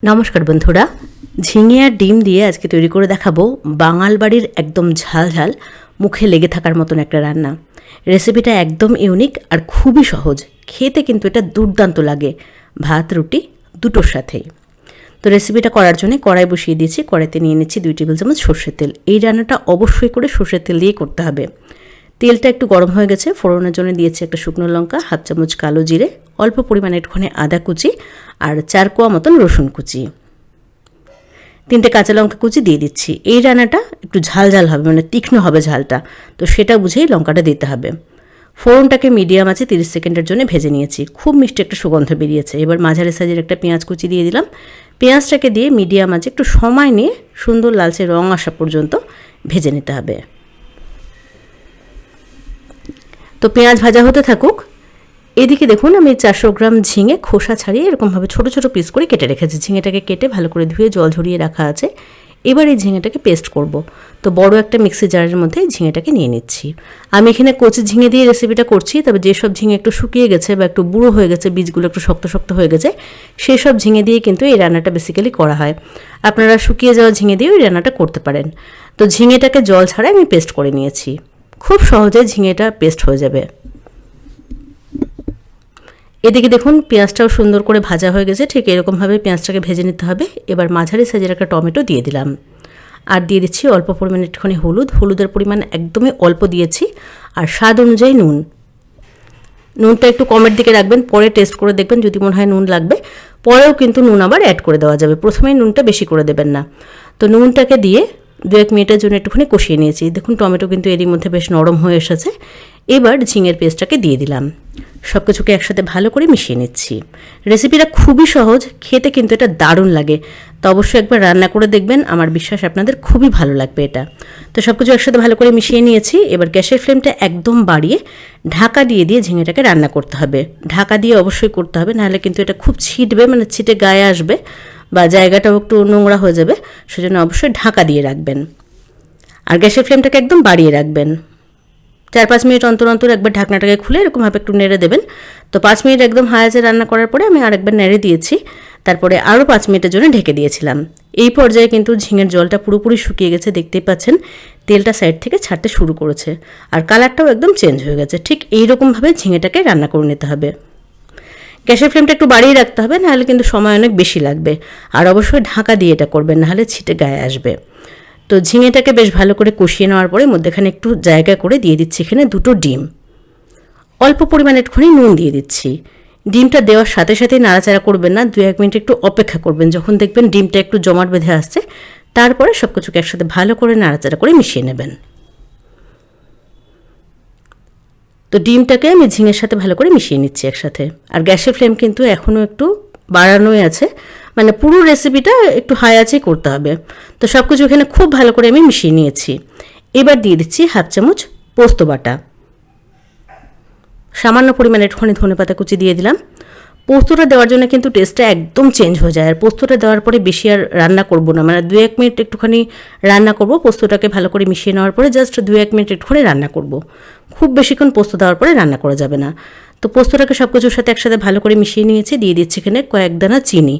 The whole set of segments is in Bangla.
নমস্কার বন্ধুরা, ঝিঙে আর ডিম দিয়ে আজকে তৈরি করে দেখাবো বাঙাল বাড়ির একদম ঝাল ঝাল মুখে লেগে থাকার মতন একটা রান্না। রেসিপিটা একদম ইউনিক আর খুবই সহজ, খেতে কিন্তু এটা দুর্দান্ত লাগে ভাত রুটি দুটোর সাথেই। তো রেসিপিটা করার জন্য কড়াই বসিয়ে দিয়েছি, কড়াইতে নিয়ে নিচ্ছি 2 টেবিল চামচ সর্ষের তেল। এই রান্নাটা অবশ্যই করে সর্ষের তেল দিয়ে করতে হবে। তেলটা একটু গরম হয়ে গেছে, ফোড়নের জন্য দিয়েছি একটা শুকনো লঙ্কা, 1/2 চামচ কালো জিরে, অল্প পরিমাণে একটুখানি আদা কুচি আর 4 কোয়া মতন রসুন কুচি, 3টে কাঁচা লঙ্কা কুচি দিয়ে দিচ্ছি। এই রান্নাটা একটু ঝাল ঝাল হবে, মানে তীক্ষ্ণ হবে ঝালটা, তো সেটা বুঝেই লঙ্কাটা দিতে হবে। ফোড়নটাকে মিডিয়াম আছে 30 সেকেন্ডের জন্য ভেজে নিয়েছি, খুব মিষ্টি একটা সুগন্ধ বেরিয়েছে। এবার মাঝারি সাইজের একটা পেঁয়াজ কুচি দিয়ে দিলাম। পেঁয়াজটাকে দিয়ে মিডিয়াম আছে একটু সময় নিয়ে সুন্দর লালচে রং আসা পর্যন্ত ভেজে নিতে হবে। তো পেঁয়াজ ভাজা হতে থাকুক। এদিকে দেখুন, আমি 400 গ্রাম ঝিঙে খোসা ছাড়িয়ে এরকমভাবে ছোট ছোট পিস করে কেটে রেখেছি। ঝিঙেটাকে কেটে ভালো করে ধুয়ে জল ঝরিয়ে রাখা আছে। এবার এই ঝিঙেটাকে পেস্ট করব। তো বড় একটা মিক্সি জারের মধ্যে ঝিঙেটাকে নিয়ে নিচ্ছি। আমি এখানে কচি ঝিঙে দিয়ে রেসিপিটা করছি, তবে যেসব ঝিঙে একটু শুকিয়ে গেছে বা একটু বুড়ো হয়ে গেছে, বীজগুলো একটু শক্ত শক্ত হয়ে গেছে, সেই সব ঝিঙে দিয়ে কিন্তু এই রান্নাটা বেসিক্যালি করা হয়। আপনারা শুকিয়ে যাওয়া ঝিঙে দিয়েও এই রান্নাটা করতে পারেন। তো ঝিঙেটাকে জল ছাড়াই আমি পেস্ট করে নিয়েছি। খুব সহজে ঝিঙেটা পেস্ট হয়ে যাবে। এদিকে দেখুন, পেঁয়াজটাও সুন্দর করে ভাজা হয়ে গেছে। ঠিক এরকমভাবে পেঁয়াজটাকে ভেজে নিতে হবে। এবার মাঝারি সাইজের একটা টমেটো দিয়ে দিলাম, আর দিয়ে দিচ্ছি অল্প পরিমাণে একটুখানি হলুদ। হলুদের পরিমাণ একদমই অল্প দিয়েছি। আর স্বাদ অনুযায়ী নুন। নুনটা একটু কমের দিকে রাখবেন, পরে টেস্ট করে দেখবেন, যদি মনে হয় নুন লাগবে পরেও কিন্তু নুন আবার অ্যাড করে দেওয়া যাবে, প্রথমেই নুনটা বেশি করে দেবেন না। তো নুনটাকে দিয়ে 2-1 মিনিটের জন্য একটুখানি কষিয়ে নিয়েছি। দেখুন টমেটো কিন্তু এরই মধ্যে বেশ নরম হয়ে এসেছে। এবার ঝিঙের পেস্টটাকে দিয়ে দিলাম, সব কিছুকে একসাথে ভালো করে মিশিয়ে নিচ্ছি। রেসিপিটা খুবই সহজ, খেতে কিন্তু এটা দারুণ লাগে। তো অবশ্যই একবার রান্না করে দেখবেন, আমার বিশ্বাস আপনাদের খুবই ভালো লাগবে এটা। তো সব কিছু একসাথে ভালো করে মিশিয়ে নিয়েছি। এবার গ্যাসের ফ্লেমটা একদম বাড়িয়ে ঢাকা দিয়ে ঝিঙেটাকে রান্না করতে হবে। ঢাকা দিয়ে অবশ্যই করতে হবে, নাহলে কিন্তু এটা খুব ছিটবে, মানে ছিটে গায়ে আসবে বা জায়গাটাও একটু নোংরা হয়ে যাবে। সেজন্য অবশ্যই ঢাকা দিয়ে রাখবেন আর গ্যাসের ফ্লেমটাকে একদম বাড়িয়ে রাখবেন। 4-5 মিনিট অন্তর অন্তর একবার ঢাকনাটাকে খুলে এরকমভাবে একটু নেড়ে দেবেন। তো 5 মিনিট একদম হাই আঁচে রান্না করার পরে আমি আরেকবার নেড়ে দিয়েছি। তারপরে আরও 5 মিনিটের জন্য ঢেকে দিয়েছিলাম। এই পর্যায়ে কিন্তু ঝিঙের জলটা পুরোপুরি শুকিয়ে গেছে, দেখতেই পাচ্ছেন তেলটা সাইড থেকে ছাড়তে শুরু করেছে আর কালারটাও একদম চেঞ্জ হয়ে গেছে। ঠিক এইরকমভাবে ঝিঙেটাকে রান্না করে নিতে হবে। গ্যাসের ফ্লেমটা একটু বাড়িয়ে রাখতে হবে, নাহলে কিন্তু সময় অনেক বেশি লাগবে। আর অবশ্যই ঢাকা দিয়ে এটা করবেন, নাহলে ছিটে গায়ে আসবে। তো ঝিঙেটাকে বেশ ভালো করে কষিয়ে নেওয়ার পরে মধ্যেখানে একটু জায়গা করে দিয়ে দিচ্ছি এখানে 2টো ডিম। অল্প পরিমাণে একটুখানি নুন দিয়ে দিচ্ছি। ডিমটা দেওয়ার সাথে সাথেই নাড়াচাড়া করবেন না, 2-1 মিনিট একটু অপেক্ষা করবেন। যখন দেখবেন ডিমটা একটু জমাট বেঁধে আসছে, তারপরে সব কিছুকে একসাথে ভালো করে নাড়াচাড়া করে মিশিয়ে নেবেন। তো ডিমটাকে আমি ঝিঙের সাথে ভালো করে মিশিয়ে নিচ্ছি একসাথে। আর গ্যাসের ফ্লেম কিন্তু এখনও একটু বাড়ানোই আছে, মানে পুরো রেসিপিটা একটু হাই আঁচেই করতে হবে। তো সব কিছু এখানে খুব ভালো করে আমি মিশিয়ে নিয়েছি। এবার দিয়ে দিচ্ছি 1/2 চামচ পোস্ত বাটা, সামান্য পরিমাণে একটুখানি ধনেপাতা কুচি দিয়ে দিলাম। পোস্তটা দেওয়ার জন্য কিন্তু টেস্টটা একদম চেঞ্জ হয়ে যায়। আর পোস্তটা দেওয়ার পরে বেশি আর রান্না করব না, মানে 2-1 মিনিট একটুখানি রান্না করব। পোস্তটাকে ভালো করে মিশিয়ে নেওয়ার পরে জাস্ট 2-1 মিনিট একটুখানি রান্না করব, খুব বেশিক্ষণ পোস্ত দেওয়ার পরে রান্না করা যাবে না। তো পোস্তটাকে সব কিছুর সাথে একসাথে ভালো করে মিশিয়ে নিয়েছি। দিয়ে দিচ্ছি এখানে কয়েক দানা চিনি,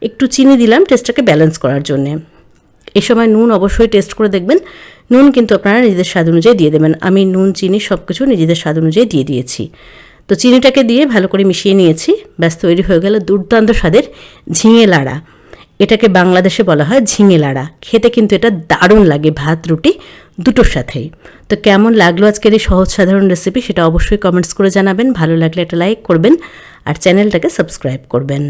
একটু চিনি দিলাম টেস্টটাকে ব্যালেন্স করার জন্যে। এই সময় নুন অবশ্যই টেস্ট করে দেখবেন। নুন কিন্তু আপনারা নিজেদের স্বাদ অনুযায়ী দিয়ে দেবেন। আমি নুন চিনি সব কিছু নিজেদের স্বাদ অনুযায়ী দিয়ে দিয়েছি। তো চিনিটাকে দিয়ে ভালো করে মিশিয়ে নিয়েছি। ব্যাস তৈরি হয়ে গেল দুর্দান্ত স্বাদের ঝিঙে লাড়া। এটাকে বাংলাদেশে বলা হয় ঝিঙে লাড়া। খেতে কিন্তু এটা দারুণ লাগে ভাত রুটি দুটোর সাথেই। তো কেমন লাগলো আজকের এই সহজ সাধারণ রেসিপি, সেটা অবশ্যই কমেন্টস করে জানাবেন। ভালো লাগলে একটা লাইক করবেন আর চ্যানেলটাকে সাবস্ক্রাইব করবেন।